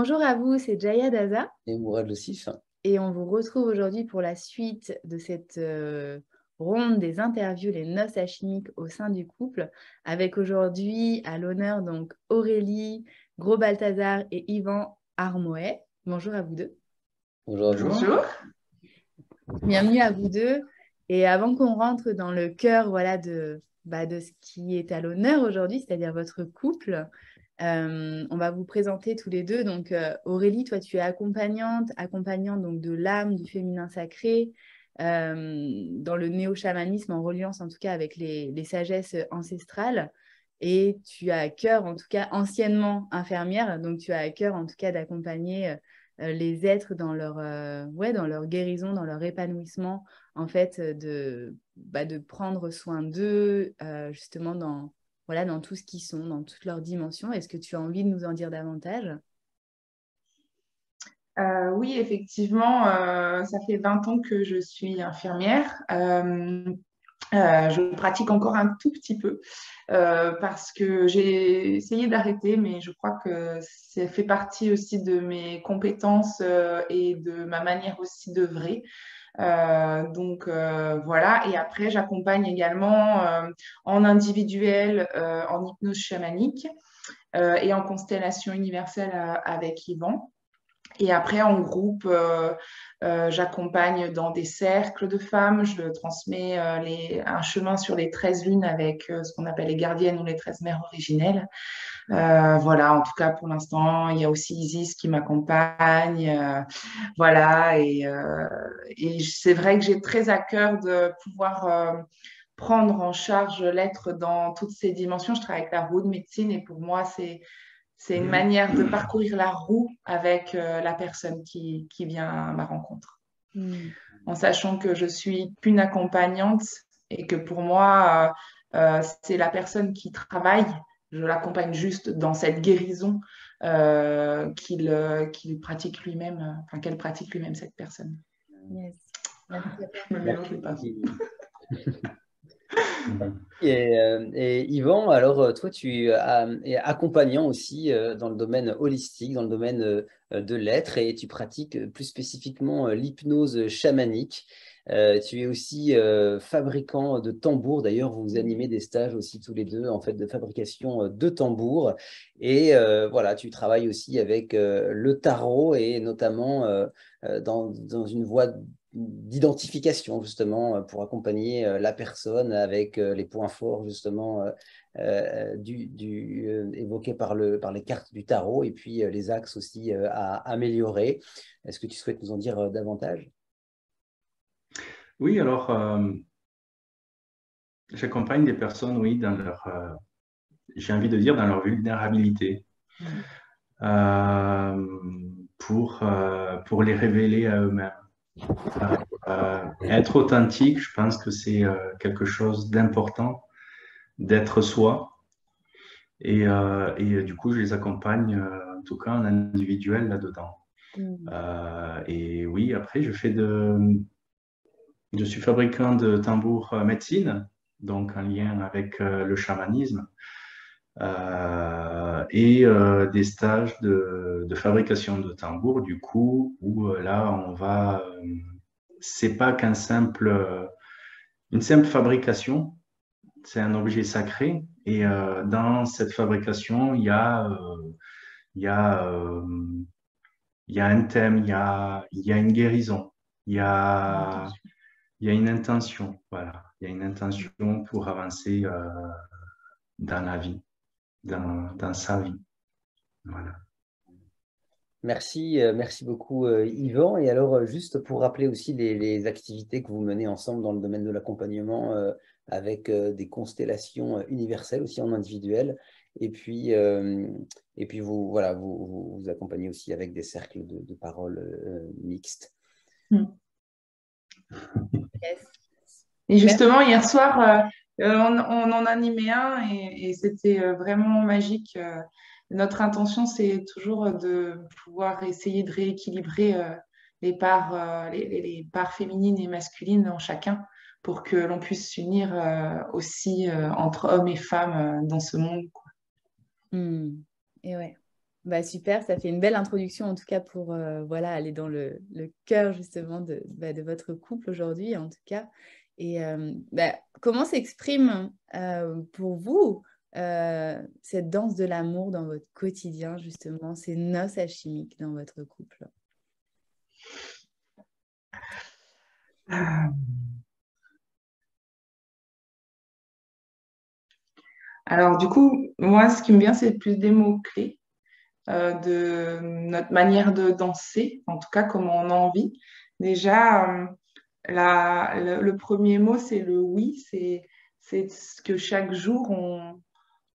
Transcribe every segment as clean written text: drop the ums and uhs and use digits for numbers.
Bonjour à vous, c'est Jaya Daza Et Mourad Lossif. et on vous retrouve aujourd'hui pour la suite de cette ronde des interviews, les noces alchimiques au sein du couple, avec aujourd'hui à l'honneur donc Aurélie Gros-Balthazar et Yvan Armoët. Bonjour à vous deux. Bonjour à vous. Bonjour. Bienvenue à vous deux. Et avant qu'on rentre dans le cœur voilà, de ce qui est à l'honneur aujourd'hui, c'est-à-dire votre couple, on va vous présenter tous les deux. Donc, Aurélie, toi, tu es accompagnante donc, de l'âme, du féminin sacré, dans le néo-chamanisme, en reliance en tout cas avec les sagesses ancestrales. Et tu as à cœur, en tout cas anciennement infirmière, donc tu as à cœur en tout cas d'accompagner les êtres dans leur guérison, dans leur épanouissement, en fait, de prendre soin d'eux, justement dans tout ce qu'ils sont, dans toutes leurs dimensions. Est-ce que tu as envie de nous en dire davantage? Oui, effectivement, ça fait 20 ans que je suis infirmière. Je pratique encore un tout petit peu parce que j'ai essayé d'arrêter, mais je crois que ça fait partie aussi de mes compétences et de ma manière aussi d'œuvrer. Voilà, et après j'accompagne également en individuel, en hypnose chamanique et en constellation universelle avec Yvan. Et après, en groupe, j'accompagne dans des cercles de femmes. Je transmets un chemin sur les 13 lunes avec ce qu'on appelle les gardiennes ou les 13 mères originelles. Voilà, en tout cas, pour l'instant, il y a aussi Isis qui m'accompagne. Voilà, et c'est vrai que j'ai très à cœur de pouvoir prendre en charge l'être dans toutes ses dimensions. Je travaille avec la roue de médecine et pour moi, c'est une manière de parcourir la roue avec la personne qui vient à ma rencontre. En sachant que je suis qu'une accompagnante et que pour moi, c'est la personne qui travaille. Je l'accompagne juste dans cette guérison qu'il pratique lui-même, enfin qu'elle pratique lui-même cette personne. Yes. Merci à toi. Je me mélange les pinceaux. Et Yvan, alors toi, tu es accompagnant aussi dans le domaine holistique, dans le domaine de l'être, et tu pratiques plus spécifiquement l'hypnose chamanique. Tu es aussi fabricant de tambours. D'ailleurs, vous animez des stages aussi tous les deux en fait de fabrication de tambours. Et voilà, tu travailles aussi avec le tarot et notamment dans une voie d'identification justement pour accompagner la personne avec les points forts justement évoqués par les cartes du tarot et puis les axes aussi à améliorer. Est-ce que tu souhaites nous en dire davantage? Oui, alors j'accompagne des personnes, oui, dans leur, j'ai envie de dire, dans leur vulnérabilité, pour les révéler à eux-mêmes. Être authentique, je pense que c'est quelque chose d'important, d'être soi. Et du coup, je les accompagne, en tout cas en individuel là-dedans. Et oui, après, je suis fabricant de tambours médecine, donc en lien avec le chamanisme, et des stages de fabrication de tambours, du coup, où là, c'est pas une simple fabrication, c'est un objet sacré, et dans cette fabrication, il y a un thème, il y a une guérison, il y a une intention, voilà. Il y a une intention pour avancer dans la vie, dans sa vie. Voilà. Merci beaucoup Yvan. Et alors, juste pour rappeler aussi les activités que vous menez ensemble dans le domaine de l'accompagnement avec des constellations universelles aussi en individuel. Et puis vous, voilà, vous accompagnez aussi avec des cercles de parole mixtes. Yes. Et justement, hier soir, on en animait un et c'était vraiment magique. Notre intention, c'est toujours de pouvoir essayer de rééquilibrer les parts féminines et masculines en chacun pour que l'on puisse s'unir aussi entre hommes et femmes dans ce monde, quoi. Et ouais. Bah, super, ça fait une belle introduction en tout cas pour voilà, aller dans le cœur justement de votre couple aujourd'hui en tout cas. Et comment s'exprime pour vous cette danse de l'amour dans votre quotidien justement, ces noces alchimiques dans votre couple? Alors, du coup, moi, ce qui me vient, c'est plus des mots-clés de notre manière de danser, en tout cas, comment on a envie. Déjà, le premier mot, c'est le oui. C'est ce que chaque jour,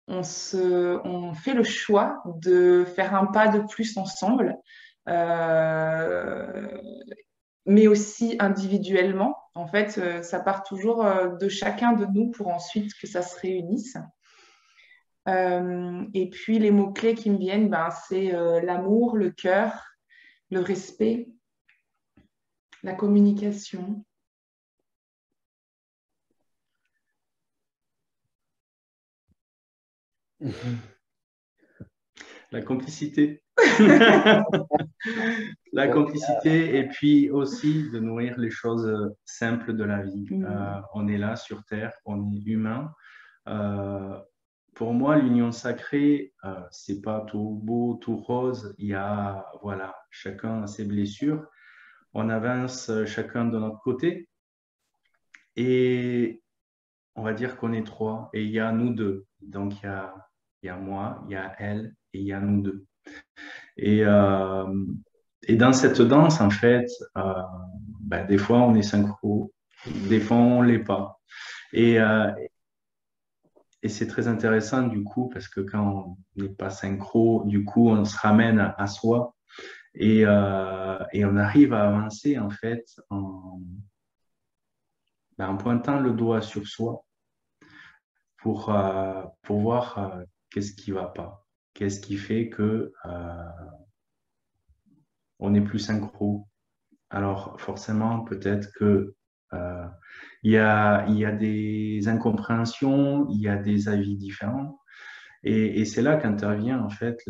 on fait le choix de faire un pas de plus ensemble, euh, mais aussi individuellement. En fait, ça part toujours de chacun de nous pour ensuite que ça se réunisse. Et puis les mots-clés qui me viennent, ben, c'est l'amour, le cœur, le respect, la communication. La complicité. La complicité et puis aussi de nourrir les choses simples de la vie. On est là sur Terre, on est humain. Pour moi, l'union sacrée, c'est pas tout beau, tout rose. Il y a, voilà, chacun a ses blessures. On avance chacun de notre côté et on va dire qu'on est trois et il y a nous deux. Donc il y a moi, il y a elle et il y a nous deux. Et, euh, et dans cette danse, en fait, ben, des fois on est synchro, des fois on l'est pas. Et, euh, et c'est très intéressant du coup parce que quand on n'est pas synchro, du coup on se ramène à soi et on arrive à avancer en fait en pointant le doigt sur soi pour voir qu'est-ce qui va pas, qu'est-ce qui fait que on n'est plus synchro. Alors forcément, peut-être que il y a des incompréhensions, il y a des avis différents, et c'est là qu'intervient en fait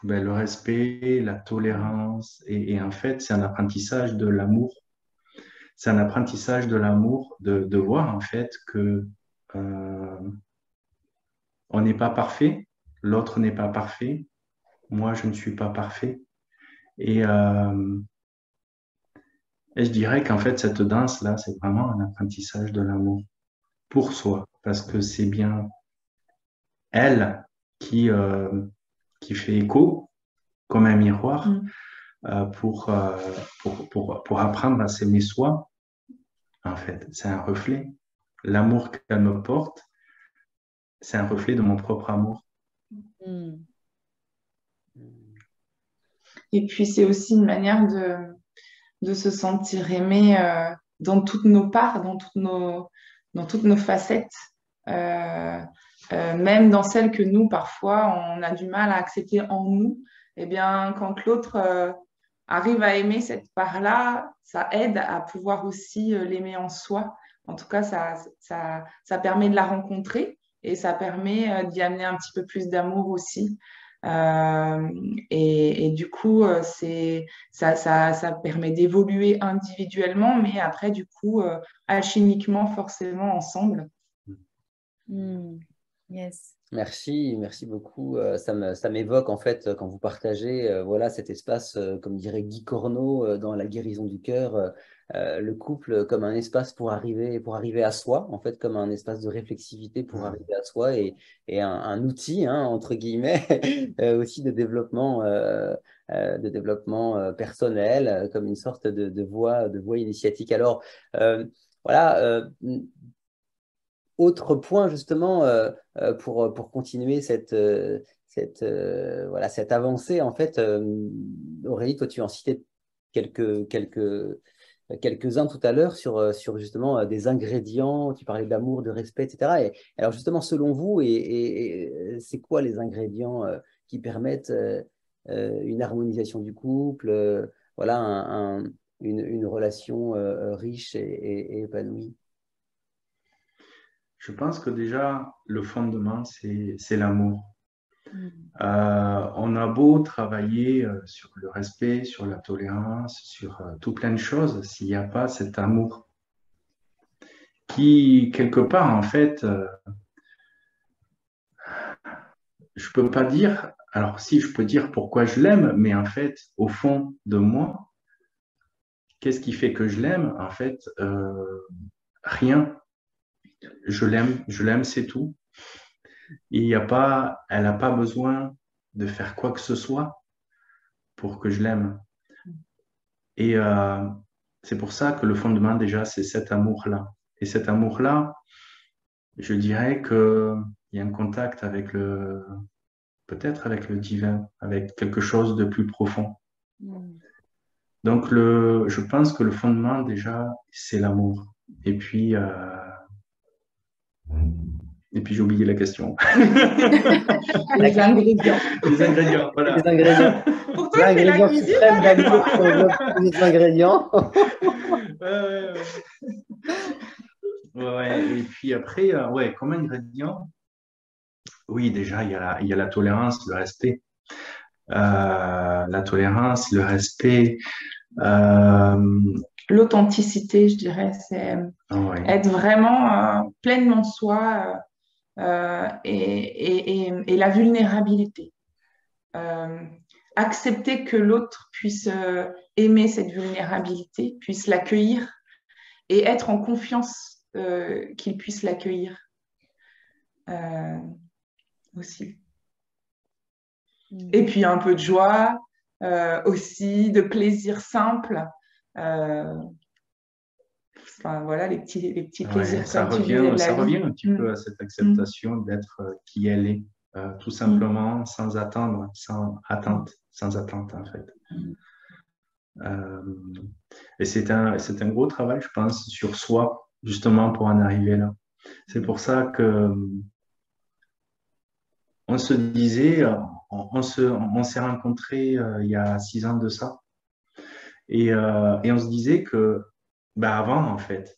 le respect, la tolérance, et en fait, c'est un apprentissage de l'amour. C'est un apprentissage de l'amour de voir en fait que euh, on n'est pas parfait, l'autre n'est pas parfait, moi je ne suis pas parfait. Et, euh, et je dirais qu'en fait, cette danse-là, c'est vraiment un apprentissage de l'amour pour soi, parce que c'est bien elle qui fait écho comme un miroir pour apprendre à s'aimer soi. En fait, c'est un reflet. L'amour qu'elle me porte, c'est un reflet de mon propre amour. Mm. Et puis c'est aussi une manière de se sentir aimé dans toutes nos parts, dans toutes nos facettes. Euh, Même dans celles que nous, parfois, on a du mal à accepter en nous, eh bien, quand l'autre arrive à aimer cette part-là, ça aide à pouvoir aussi l'aimer en soi. En tout cas, ça permet de la rencontrer et ça permet d'y amener un petit peu plus d'amour aussi. Euh, et du coup, ça permet d'évoluer individuellement, mais après, du coup, alchimiquement, forcément, ensemble. Mm. Yes. Merci beaucoup. Ça m'évoque en fait quand vous partagez voilà cet espace, comme dirait Guy Corneau dans La guérison du cœur, le couple comme un espace pour arriver à soi, en fait comme un espace de réflexivité pour arriver à soi et un outil entre guillemets aussi de développement personnel, comme une sorte de voie initiatique. Alors voilà. Autre point justement pour continuer voilà, cette avancée, en fait, Aurélie, toi tu en citais quelques-uns tout à l'heure sur justement des ingrédients, tu parlais d'amour, de respect, etc. Et alors justement, selon vous, c'est quoi les ingrédients qui permettent une harmonisation du couple, voilà, une relation riche et épanouie? Je pense que déjà, le fondement, c'est l'amour. On a beau travailler sur le respect, sur la tolérance, sur tout plein de choses, s'il n'y a pas cet amour qui, quelque part, en fait, je peux pas dire, alors si je peux dire pourquoi je l'aime, mais en fait, au fond de moi, qu'est-ce qui fait que je l'aime? En fait, rien. Je l'aime, c'est tout. Il y a pas, elle n'a pas besoin de faire quoi que ce soit pour que je l'aime. Et c'est pour ça que le fondement, déjà, c'est cet amour-là. Et cet amour-là, je dirais qu'il y a un contact avec peut-être avec le divin, avec quelque chose de plus profond. Donc, je pense que le fondement, déjà, c'est l'amour. Et puis j'ai oublié la question. Les ingrédients. Les ingrédients, voilà. Les ingrédients. Pour toi, c'est la L'ingrédient cuisine. suprême d'amour, si on veut les ingrédients. Ouais. Et puis après, ouais, comme ingrédient, oui, déjà, il y a la tolérance, le respect. La tolérance, le respect. L'authenticité, je dirais, c'est Ouais. être vraiment pleinement soi et la vulnérabilité. Accepter que l'autre puisse aimer cette vulnérabilité, puisse l'accueillir et être en confiance qu'il puisse l'accueillir aussi. Et puis un peu de joie aussi, de plaisir simple. Enfin, voilà, les petits plaisirs, Ouais, ça comme tu disais, de la ça vie. revient un petit peu à cette acceptation d'être qui elle est, tout simplement, sans attendre, sans attente, en fait. Et c'est un gros travail, je pense, sur soi, justement, pour en arriver là. C'est pour ça que on se disait, on s'est rencontrés il y a 6 ans de ça, et on se disait que, bah, avant, en fait,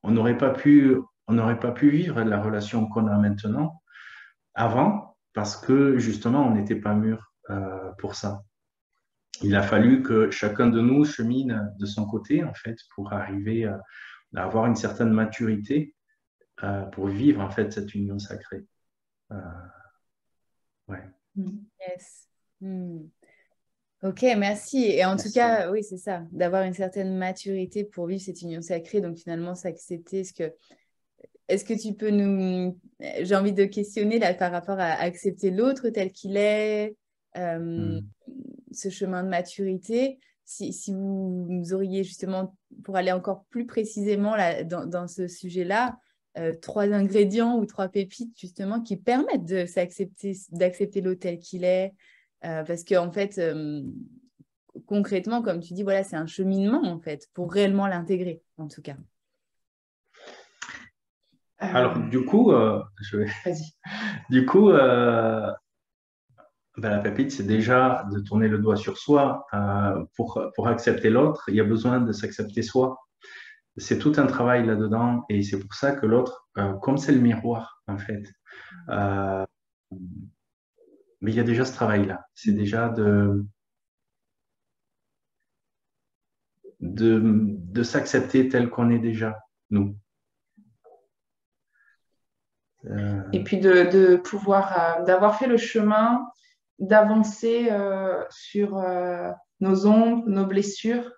on n'aurait pas pu vivre la relation qu'on a maintenant avant, parce que justement, on n'était pas mûr pour ça. Il a fallu que chacun de nous chemine de son côté, en fait, pour arriver à avoir une certaine maturité pour vivre, en fait, cette union sacrée. Ouais. Yes. Ok, merci. Et en tout cas, oui, c'est ça, d'avoir une certaine maturité pour vivre cette union sacrée. Donc finalement, s'accepter. Est-ce que tu peux nous... J'ai envie de questionner là par rapport à accepter l'autre tel qu'il est, ce chemin de maturité. Si vous auriez justement, pour aller encore plus précisément là, dans ce sujet-là, 3 ingrédients ou 3 pépites justement qui permettent d'accepter l'autre tel qu'il est. Parce qu'en fait, concrètement, comme tu dis, voilà, c'est un cheminement en fait, pour réellement l'intégrer, en tout cas. Alors, du coup, Vas-y. du coup ben, la pépite, c'est déjà de tourner le doigt sur soi. Pour accepter l'autre, il y a besoin de s'accepter soi. C'est tout un travail là-dedans et c'est pour ça que l'autre, comme c'est le miroir, en fait, mais il y a déjà ce travail-là. C'est déjà de s'accepter tel qu'on est déjà, nous. Et puis de pouvoir, d'avoir fait le chemin, d'avancer sur nos ombres, nos blessures.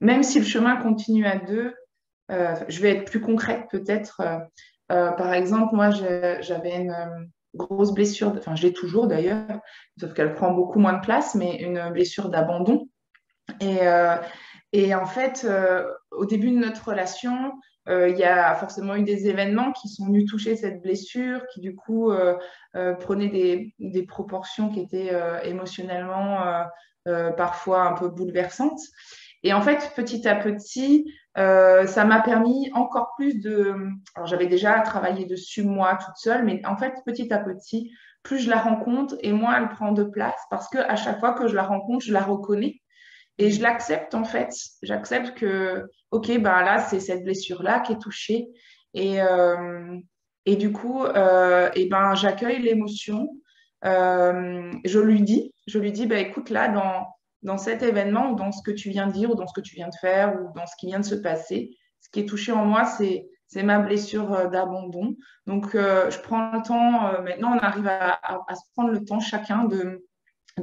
Même si le chemin continue à deux, je vais être plus concrète peut-être. Par exemple, moi, j'avais une grosse blessure, enfin, je l'ai toujours d'ailleurs, sauf qu'elle prend beaucoup moins de place, mais une blessure d'abandon. Et en fait, au début de notre relation, il y a forcément eu des événements qui sont venus toucher cette blessure, qui du coup prenaient des proportions qui étaient émotionnellement parfois un peu bouleversantes. Et en fait, petit à petit, ça m'a permis encore plus de... Alors, j'avais déjà travaillé dessus moi toute seule, mais en fait, petit à petit, plus je la rencontre et moins elle prend de place parce qu'à chaque fois que je la rencontre, je la reconnais. Et je l'accepte en fait. J'accepte que, ok, ben là, c'est cette blessure-là qui est touchée. Et Et du coup, eh ben, j'accueille l'émotion. Je lui dis, bah, écoute, là, dans cet événement, ou dans ce que tu viens de dire, ou dans ce que tu viens de faire, ou dans ce qui vient de se passer, ce qui est touché en moi, c'est ma blessure d'abandon. Donc, je prends le temps, maintenant, on arrive à se prendre le temps chacun de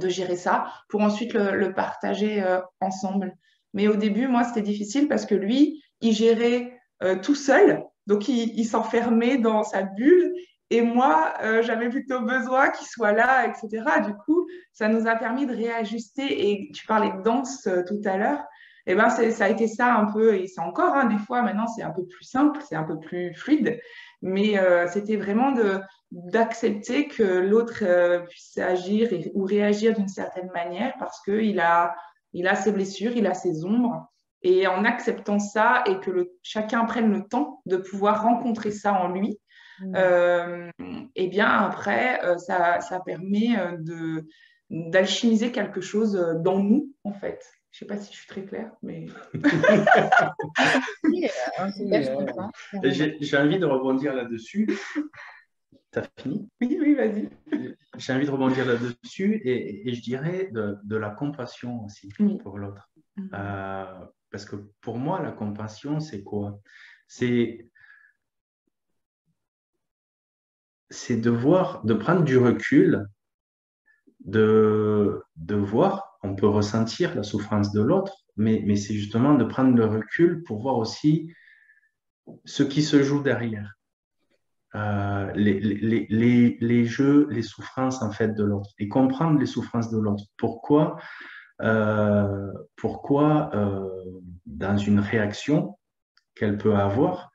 gérer ça pour ensuite le partager ensemble. Mais au début, moi, c'était difficile parce que lui, il gérait tout seul. Donc, il s'enfermait dans sa bulle. Et moi, j'avais plutôt besoin qu'il soit là, etc. Du coup, ça nous a permis de réajuster. Et tu parlais de danse tout à l'heure. Et ben, ça a été ça un peu, et c'est encore, hein, des fois, maintenant, c'est un peu plus simple, c'est un peu plus fluide. Mais c'était vraiment d'accepter que l'autre puisse agir ou réagir d'une certaine manière parce qu'il il a ses blessures, il a ses ombres. Et en acceptant ça et que chacun prenne le temps de pouvoir rencontrer ça en lui, et bien après, ça permet d'alchimiser quelque chose dans nous, en fait. Je ne sais pas si je suis très claire, mais... Oui, en tout cas, je comprends. J'ai envie de rebondir là-dessus. T'as fini? Oui, oui, vas-y. J'ai envie de rebondir là-dessus et je dirais de la compassion aussi pour l'autre. Parce que pour moi, la compassion, c'est quoi? C'est de prendre du recul, de voir, on peut ressentir la souffrance de l'autre, mais c'est justement de prendre le recul pour voir aussi ce qui se joue derrière. Les jeux, les souffrances en fait de l'autre et comprendre les souffrances de l'autre. Pourquoi dans une réaction qu'elle peut avoir,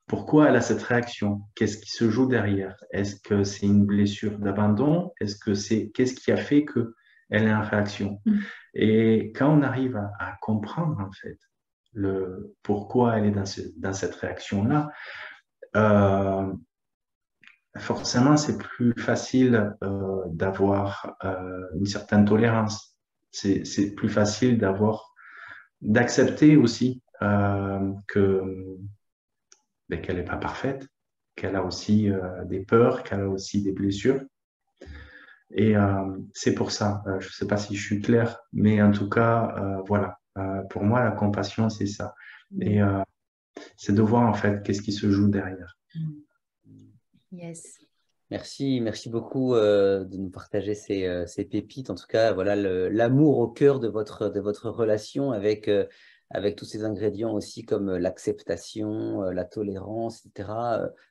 pourquoi elle a cette réaction? Qu'est-ce qui se joue derrière? Est-ce que c'est une blessure d'abandon? Qu'est-ce qui a fait qu'elle est en réaction? Et quand on arrive à comprendre en fait pourquoi elle est dans cette réaction-là, forcément, c'est plus facile d'avoir une certaine tolérance. C'est plus facile d'accepter aussi qu'elle n'est pas parfaite, qu'elle a aussi des peurs, qu'elle a aussi des blessures. Et c'est pour ça, je ne sais pas si je suis clair, mais en tout cas, voilà. Pour moi, la compassion, c'est ça. Et c'est de voir en fait qu'est-ce qui se joue derrière. Yes. Merci beaucoup de nous partager ces pépites. En tout cas, voilà l'amour au cœur de votre relation avec tous ces ingrédients aussi comme l'acceptation, la tolérance, etc.,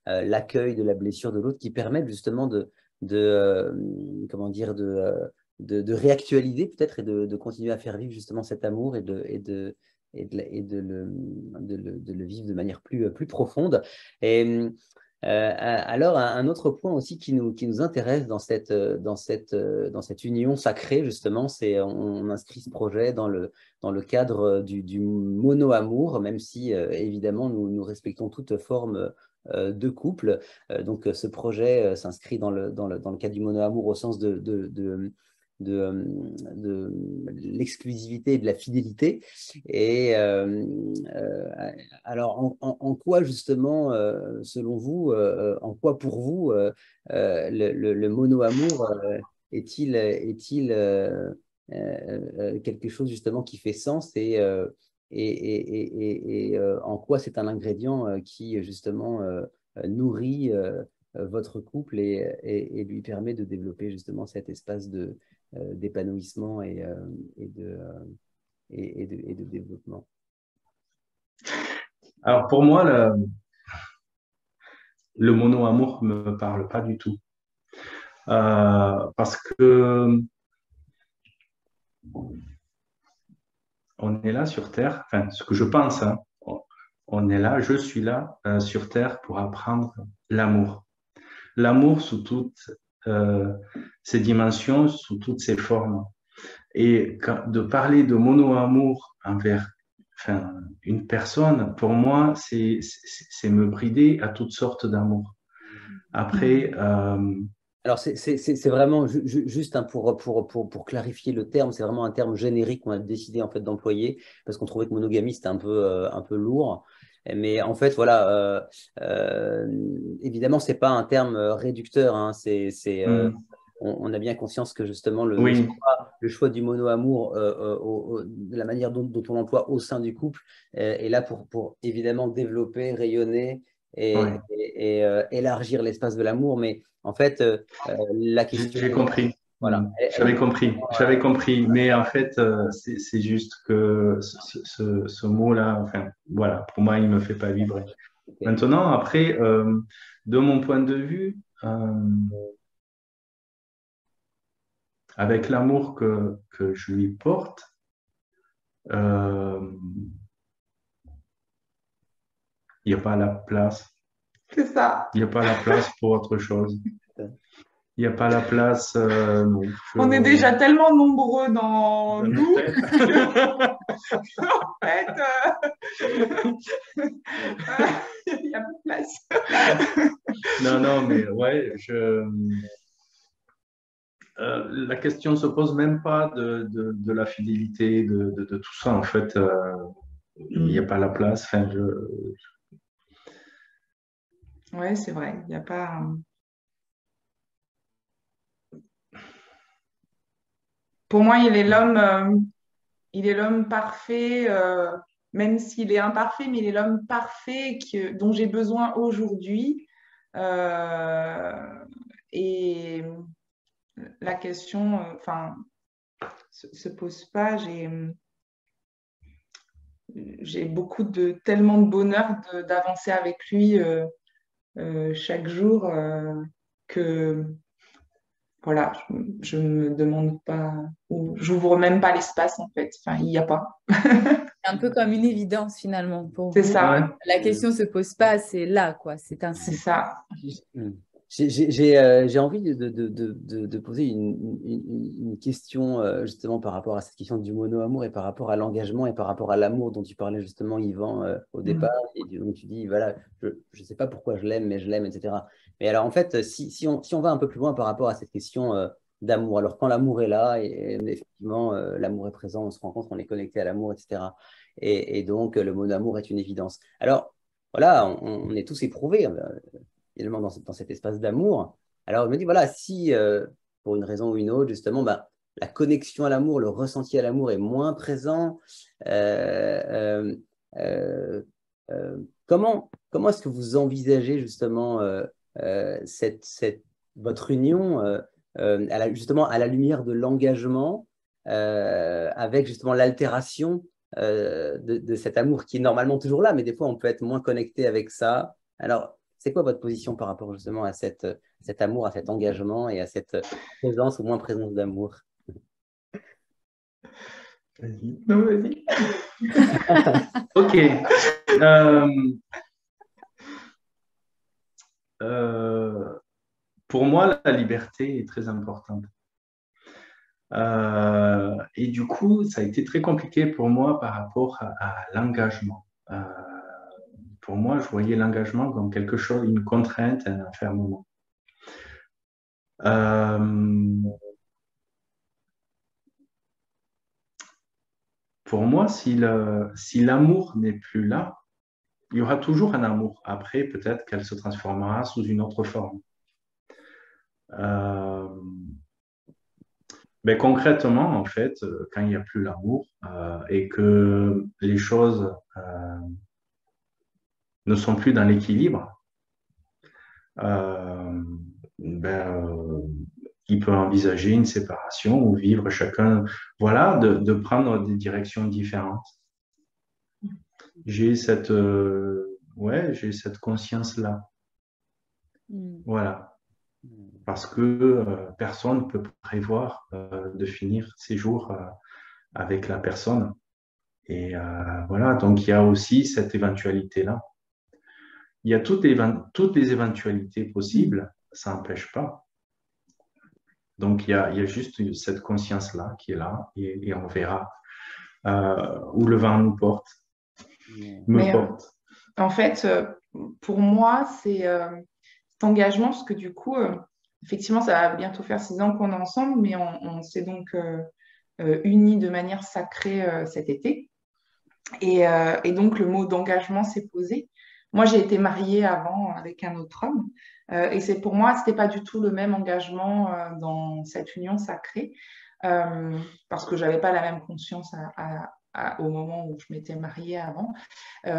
l'accueil de la blessure de l'autre qui permettent justement comment dire, de réactualiser peut-être et de continuer à faire vivre justement cet amour et de le vivre de manière plus profonde. Et alors, un autre point aussi qui nous intéresse dans cette union sacrée, justement, c'est on inscrit ce projet dans le cadre du mono-amour, même si, évidemment, nous respectons toute forme de couple. Donc, ce projet s'inscrit dans le cadre du mono-amour au sens de l'exclusivité et de la fidélité. Et alors, en quoi justement, selon vous, en quoi pour vous, le mono-amour est-il quelque chose justement qui fait sens et en quoi c'est un ingrédient qui justement nourrit votre couple et lui permet de développer justement cet espace d'épanouissement et de développement. Alors pour moi, le mono-amour ne me parle pas du tout. Parce que on est là sur Terre, enfin ce que je pense, hein, on est là, je suis là sur Terre pour apprendre l'amour. L'amour sous toutes ses dimensions, sous toutes ses formes. Et de parler de mono-amour envers une personne, pour moi, c'est me brider à toutes sortes d'amour. Après... Alors, c'est vraiment, juste hein, pour clarifier le terme, c'est vraiment un terme générique qu'on a décidé en fait d'employer parce qu'on trouvait que monogamie, c'était un peu lourd. Mais en fait, voilà, évidemment, c'est pas un terme réducteur. Hein, on a bien conscience que justement Oui, le choix du mono-amour, de la manière dont on l'emploie au sein du couple, est là pour évidemment développer, rayonner ouais, élargir l'espace de l'amour. Mais en fait, la question, j'ai compris. voilà, elle J'avais est compris, j'avais compris. Mais en fait, c'est juste que ce mot-là, enfin, voilà, pour moi, il ne me fait pas vibrer. ok. Maintenant, après, de mon point de vue, avec l'amour que je lui porte, euh, il n'y a pas la place. C'est ça. Il n'y a pas la place pour autre chose. Il n'y a pas la place, non. On est déjà tellement nombreux dans Dans nos nous têtes. qu'en fait, il n'y a pas de place. Non, non, mais ouais, la question ne se pose même pas de la fidélité, de tout ça. En fait, il n'y a pas la place. Enfin, Oui, c'est vrai. Il n'y a pas. Pour moi, il est l'homme parfait, même s'il est imparfait, mais il est l'homme parfait dont j'ai besoin aujourd'hui. Euh, et la question, enfin, se pose pas. J'ai tellement de bonheur d'avancer avec lui chaque jour que voilà, je me demande pas, ou j'ouvre même pas l'espace en fait. Enfin, il n'y a pas. C'est un peu comme une évidence finalement pour C'est vous. ouais. ça, La question se pose pas, c'est là, quoi. C'est c'est ainsi. ça. Hmm. J'ai envie de poser une question justement par rapport à cette question du mono-amour et par rapport à l'engagement et par rapport à l'amour dont tu parlais justement, Yvan, au départ. Mm. Et donc tu dis, voilà, je ne sais pas pourquoi je l'aime, mais je l'aime, etc. Mais alors en fait, si on va un peu plus loin par rapport à cette question d'amour, alors quand l'amour est là, et effectivement, l'amour est présent, on se rend compte qu'on est connecté à l'amour, etc. Et donc le mono-amour est une évidence. Alors voilà, on est tous éprouvés finalement dans cet espace d'amour. Alors, je me dis, voilà, si pour une raison ou une autre, justement, bah, la connexion à l'amour, le ressenti à l'amour est moins présent, euh, euh, comment est-ce que vous envisagez justement votre union justement à la lumière de l'engagement avec justement l'altération de cet amour qui est normalement toujours là, mais des fois on peut être moins connecté avec ça. Alors, c'est quoi votre position par rapport justement à cet amour, à cet engagement et à cette présence ou moins présence d'amour? Vas-y. Non, vas-y. Ok. Euh, euh, pour moi, la liberté est très importante. Et du coup, ça a été très compliqué pour moi par rapport à l'engagement. Pour moi, je voyais l'engagement comme quelque chose, une contrainte, un enfermement. Euh, pour moi, si l'amour n'est plus là, il y aura toujours un amour. Après, peut-être qu'elle se transformera sous une autre forme. Euh, mais concrètement, en fait, quand il n'y a plus l'amour et que les choses ne sont plus dans l'équilibre, euh, ben, il peut envisager une séparation ou vivre chacun, voilà, de prendre des directions différentes. J'ai cette conscience-là, Mm. voilà, parce que personne ne peut prévoir de finir ses jours avec la personne. Et voilà, donc il y a aussi cette éventualité-là. Il y a toutes les éventualités possibles, ça n'empêche pas. Donc il y a juste cette conscience-là qui est là et on verra où le vent nous porte, me Mais porte. en fait, pour moi, c'est cet engagement, parce que du coup, effectivement, ça va bientôt faire 6 ans qu'on est ensemble, mais on s'est donc unis de manière sacrée cet été. Et donc, le mot d'engagement s'est posé. Moi, j'ai été mariée avant avec un autre homme. Et c'est pour moi, ce n'était pas du tout le même engagement dans cette union sacrée, parce que je n'avais pas la même conscience au moment où je m'étais mariée avant.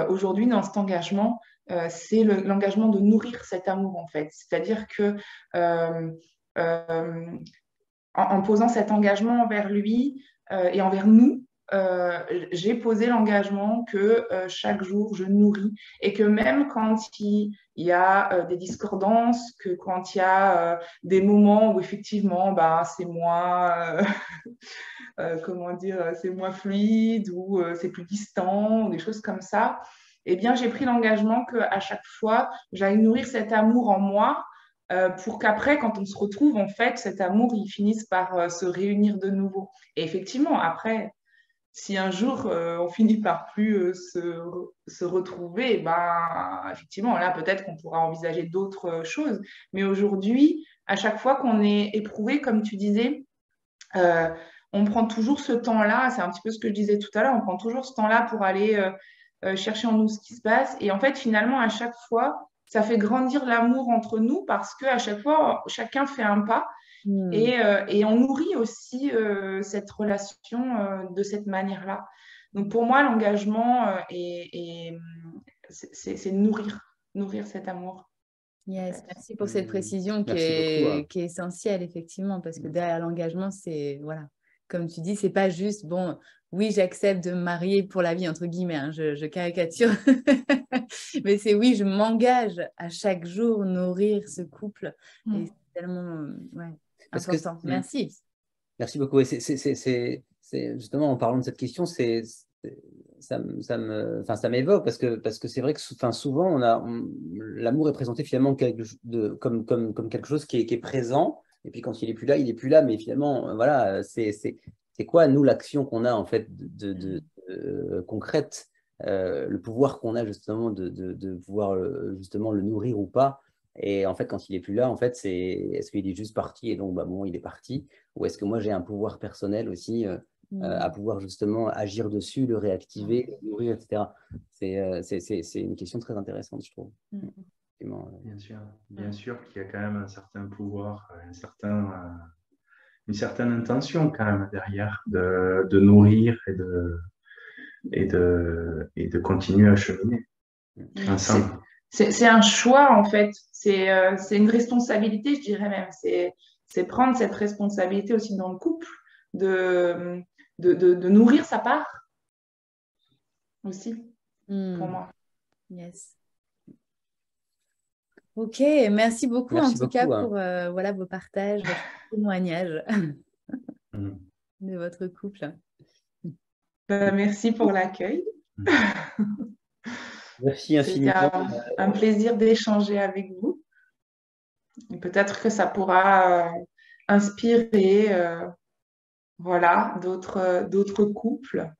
Aujourd'hui, dans cet engagement, c'est l'engagement de nourrir cet amour, en fait. C'est-à-dire que euh, euh, en posant cet engagement envers lui et envers nous, j'ai posé l'engagement que chaque jour je nourris et que même quand il y a des discordances, que quand il y a des moments où effectivement bah, c'est moins, comment dire, c'est moins fluide ou c'est plus distant ou des choses comme ça, eh bien j'ai pris l'engagement qu'à chaque fois j'aille nourrir cet amour en moi pour qu'après, quand on se retrouve, en fait, cet amour, il finisse par se réunir de nouveau. Et effectivement, après, si un jour on finit par plus se retrouver, ben, effectivement, là, peut-être qu'on pourra envisager d'autres choses. Mais aujourd'hui, à chaque fois qu'on est éprouvé, comme tu disais, euh, on prend toujours ce temps-là, c'est un petit peu ce que je disais tout à l'heure, on prend toujours ce temps-là pour aller chercher en nous ce qui se passe. Et en fait, finalement, à chaque fois, ça fait grandir l'amour entre nous parce qu'à chaque fois, chacun fait un pas et on nourrit aussi cette relation de cette manière-là. Donc pour moi, l'engagement, c'est nourrir cet amour. Yes, merci pour cette précision qui Merci beaucoup, hein. est essentielle, effectivement, parce que derrière l'engagement, c'est, voilà, comme tu dis, c'est pas juste, bon, oui, j'accepte de me marier pour la vie, entre guillemets, hein, je caricature, mais c'est oui, je m'engage à chaque jour nourrir ce couple, et c'est tellement ouais, Parce important. Merci. Merci beaucoup. Et justement, en parlant de cette question, ça m'évoque parce que c'est vrai que souvent, l'amour est présenté finalement comme quelque chose qui est présent. Et puis quand il est plus là, il est plus là. Mais finalement, voilà, c'est quoi, nous, l'action qu'on a en fait concrète, le pouvoir qu'on a justement de pouvoir justement le nourrir ou pas. Et en fait, quand il est plus là, en fait, est-ce qu'il est juste parti et donc, bah, bon, il est parti, ou est-ce que moi, j'ai un pouvoir personnel aussi à pouvoir justement agir dessus, le réactiver, le nourrir, etc. C'est une question très intéressante, je trouve. Bien sûr qu'il y a quand même un certain pouvoir, une certaine intention quand même derrière de nourrir et de continuer à cheminer ensemble. C'est un choix, en fait. C'est une responsabilité, je dirais même. C'est prendre cette responsabilité aussi dans le couple, de nourrir sa part aussi, pour moi. Yes. Ok, merci beaucoup merci en tout cas hein. pour voilà, vos partages, votre témoignage de votre couple. Merci pour l'accueil. Merci infiniment. C'était un plaisir d'échanger avec vous. Peut-être que ça pourra inspirer voilà, d'autres couples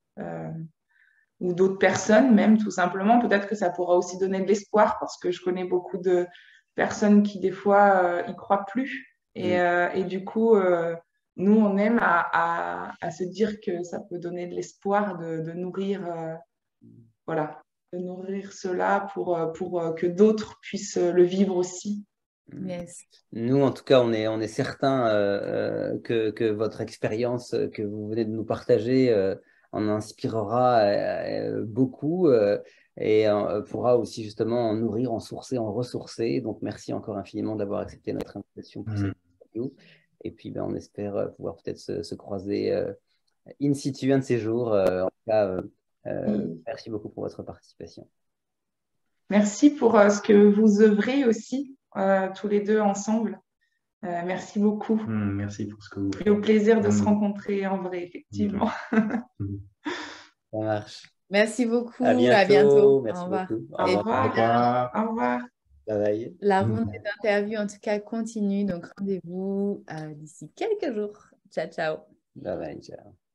ou d'autres personnes même, tout simplement. Peut-être que ça pourra aussi donner de l'espoir parce que je connais beaucoup de personnes qui, des fois, y croient plus. Et du coup, nous, on aime à se dire que ça peut donner de l'espoir de nourrir, voilà, de nourrir cela pour que d'autres puissent le vivre aussi. Yes. Nous, en tout cas, on est certain que votre expérience que vous venez de nous partager en inspirera beaucoup et pourra aussi justement en nourrir, en sourcer, en ressourcer. Donc, merci encore infiniment d'avoir accepté notre invitation pour cette interview. Et puis, ben, on espère pouvoir peut-être se croiser in situ un de ces jours. En tout cas, merci beaucoup pour votre participation. Merci pour ce que vous œuvrez aussi, tous les deux ensemble. Merci beaucoup. Merci pour ce que vous faites. Et au plaisir de se rencontrer en vrai, effectivement. Ça marche. Merci beaucoup. À bientôt. À bientôt. Merci au revoir. beaucoup. Au revoir. Au revoir. Bye bye. La ronde des interviews, en tout cas, continue. Donc, rendez-vous d'ici quelques jours. Ciao, ciao. Bye bye. Ciao.